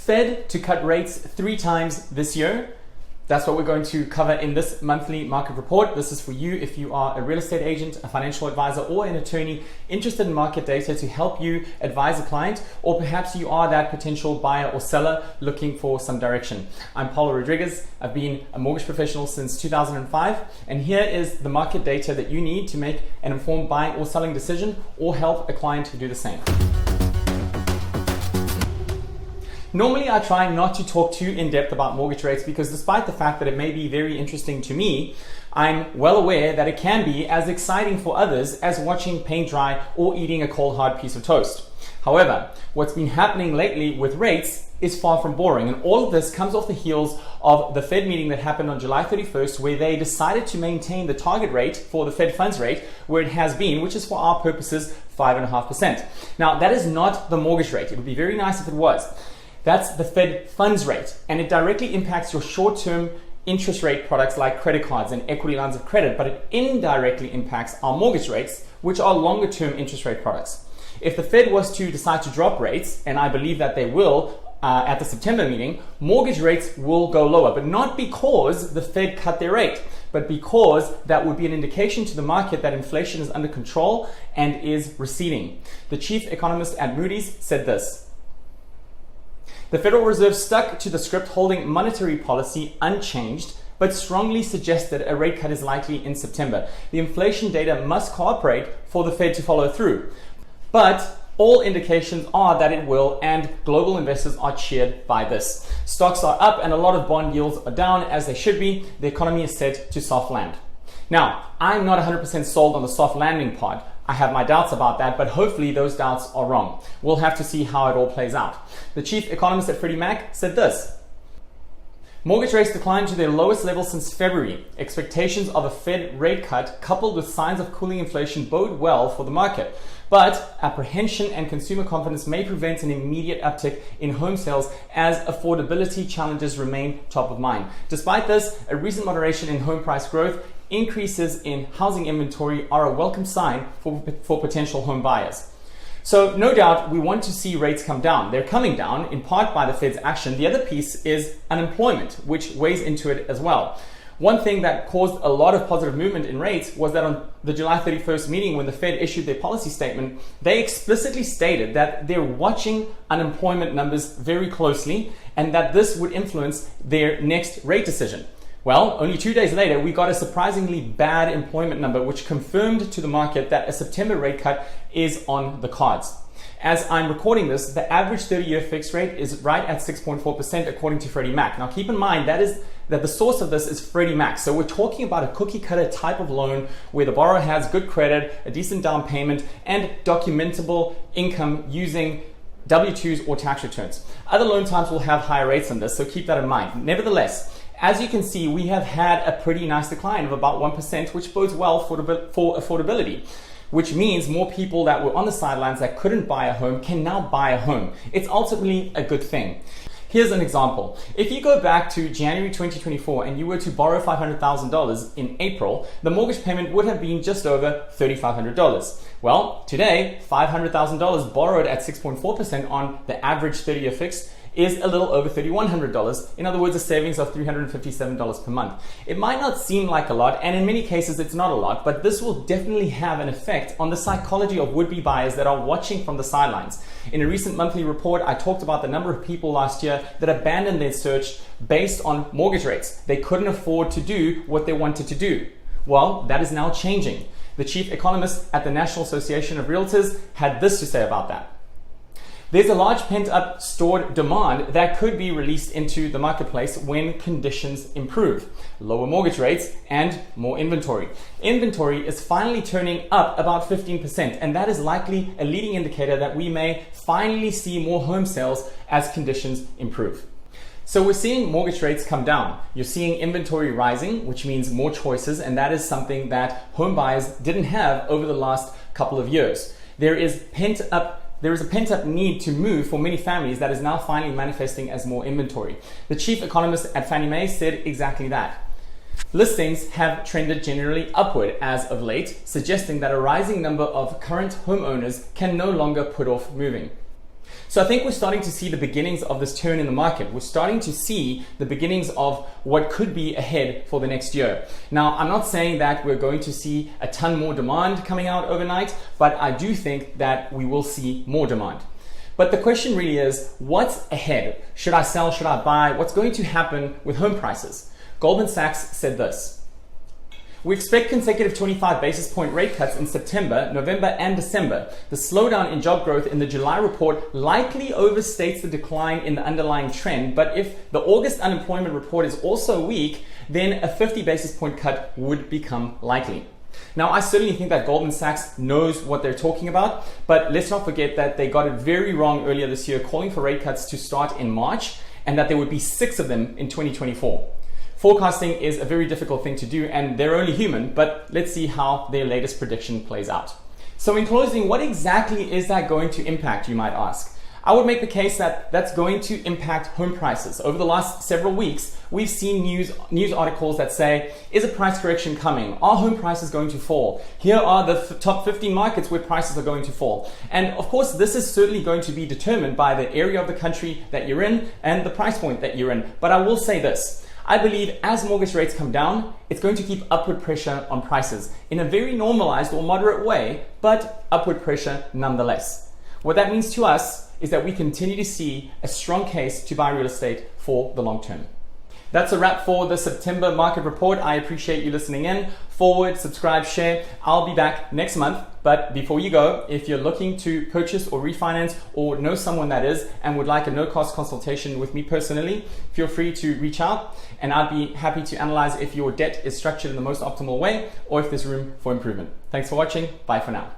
Fed to cut rates 3 times this year. That's what we're going to cover in this monthly market report. This is for you if you are a real estate agent, a financial advisor, or an attorney interested in market data to help you advise a client, or perhaps you are that potential buyer or seller looking for some direction. I'm Paulo Rodriguez. I've been a mortgage professional since 2005, and here is the market data that you need to make an informed buying or selling decision or help a client to do the same. Normally, I try not to talk too in-depth about mortgage rates because despite the fact that it may be very interesting to me, I'm well aware that it can be as exciting for others as watching paint dry or eating a cold hard piece of toast. However, what's been happening lately with rates is far from boring, and all of this comes off the heels of the Fed meeting that happened on July 31st, where they decided to maintain the target rate for the Fed funds rate where it has been, which is for our purposes 5.5%. Now, that is not the mortgage rate. It would be very nice if it was. That's the Fed funds rate, and it directly impacts your short-term interest rate products like credit cards and equity lines of credit, but it indirectly impacts our mortgage rates, which are longer-term interest rate products. If the Fed was to decide to drop rates, and I believe that they will at the September meeting, mortgage rates will go lower, but not because the Fed cut their rate, but because that would be an indication to the market that inflation is under control and is receding. The chief economist at Moody's said this: "The Federal Reserve stuck to the script, holding monetary policy unchanged, but strongly suggested a rate cut is likely in September. The inflation data must cooperate for the Fed to follow through. But all indications are that it will, and global investors are cheered by this. Stocks are up and a lot of bond yields are down, as they should be. The economy is set to soft land." Now, I'm not 100% sold on the soft landing part. I have my doubts about that, but hopefully those doubts are wrong. We'll have to see how it all plays out. The chief economist at Freddie Mac said this: "Mortgage rates declined to their lowest level since February. Expectations of a Fed rate cut coupled with signs of cooling inflation bode well for the market. But apprehension and consumer confidence may prevent an immediate uptick in home sales as affordability challenges remain top of mind. Despite this, a recent moderation in home price growth, increases in housing inventory are a welcome sign for potential home buyers." So no doubt we want to see rates come down. They're coming down in part by the Fed's action. The other piece is unemployment, which weighs into it as well. One thing that caused a lot of positive movement in rates was that on the July 31st meeting, when the Fed issued their policy statement, they explicitly stated that they're watching unemployment numbers very closely and that this would influence their next rate decision. Well, only 2 days later, we got a surprisingly bad employment number, which confirmed to the market that a September rate cut is on the cards. As I'm recording this, the average 30-year fixed rate is right at 6.4% according to Freddie Mac. Now, keep in mind that the source of this is Freddie Mac. So we're talking about a cookie cutter type of loan where the borrower has good credit, a decent down payment, and documentable income using W-2s or tax returns. Other loan types will have higher rates than this, so keep that in mind. Nevertheless, as you can see, we have had a pretty nice decline of about 1%, which bodes well for affordability, which means more people that were on the sidelines that couldn't buy a home can now buy a home. It's ultimately a good thing. Here's an example. If you go back to January 2024 and you were to borrow $500,000 in April, the mortgage payment would have been just over $3,500. Well, today, $500,000 borrowed at 6.4% on the average 30-year fixed is a little over $3,100. In other words, a savings of $357 per month. It might not seem like a lot, and in many cases it's not a lot, but this will definitely have an effect on the psychology of would-be buyers that are watching from the sidelines. In a recent monthly report, I talked about the number of people last year that abandoned their search based on mortgage rates. They couldn't afford to do what they wanted to do. Well, that is now changing. The chief economist at the National Association of Realtors had this to say about that: "There's a large pent-up stored demand that could be released into the marketplace when conditions improve. Lower mortgage rates and more inventory. Inventory is finally turning up about 15%, and that is likely a leading indicator that we may finally see more home sales as conditions improve." So we're seeing mortgage rates come down. You're seeing inventory rising, which means more choices, and that is something that home buyers didn't have over the last couple of years. There is a pent-up need to move for many families that is now finally manifesting as more inventory. The chief economist at Fannie Mae said exactly that. Listings have trended generally upward as of late, suggesting that a rising number of current homeowners can no longer put off moving. So I think we're starting to see the beginnings of this turn in the market. We're starting to see the beginnings of what could be ahead for the next year. Now, I'm not saying that we're going to see a ton more demand coming out overnight, but I do think that we will see more demand. But the question really is, what's ahead? Should I sell? Should I buy? What's going to happen with home prices? Goldman Sachs said this: we expect consecutive 25 basis point rate cuts in September, November, and December. The slowdown in job growth in the July report likely overstates the decline in the underlying trend, but if the August unemployment report is also weak, then a 50 basis point cut would become likely. Now, I certainly think that Goldman Sachs knows what they're talking about, but let's not forget that they got it very wrong earlier this year, calling for rate cuts to start in March, and that there would be 6 of them in 2024. Forecasting is a very difficult thing to do, and they're only human, but let's see how their latest prediction plays out. So in closing, what exactly is that going to impact, you might ask? I would make the case that that's going to impact home prices. Over the last several weeks, we've seen news articles that say, is a price correction coming? Are home prices going to fall? Here are the top 15 markets where prices are going to fall. And of course, this is certainly going to be determined by the area of the country that you're in and the price point that you're in. But I will say this: I believe as mortgage rates come down, it's going to keep upward pressure on prices in a very normalized or moderate way, but upward pressure nonetheless. What that means to us is that we continue to see a strong case to buy real estate for the long term. That's a wrap for the September market report. I appreciate you listening in. Forward, subscribe, share. I'll be back next month. But before you go, if you're looking to purchase or refinance or know someone that is and would like a no-cost consultation with me personally, feel free to reach out and I'd be happy to analyze if your debt is structured in the most optimal way or if there's room for improvement. Thanks for watching. Bye for now.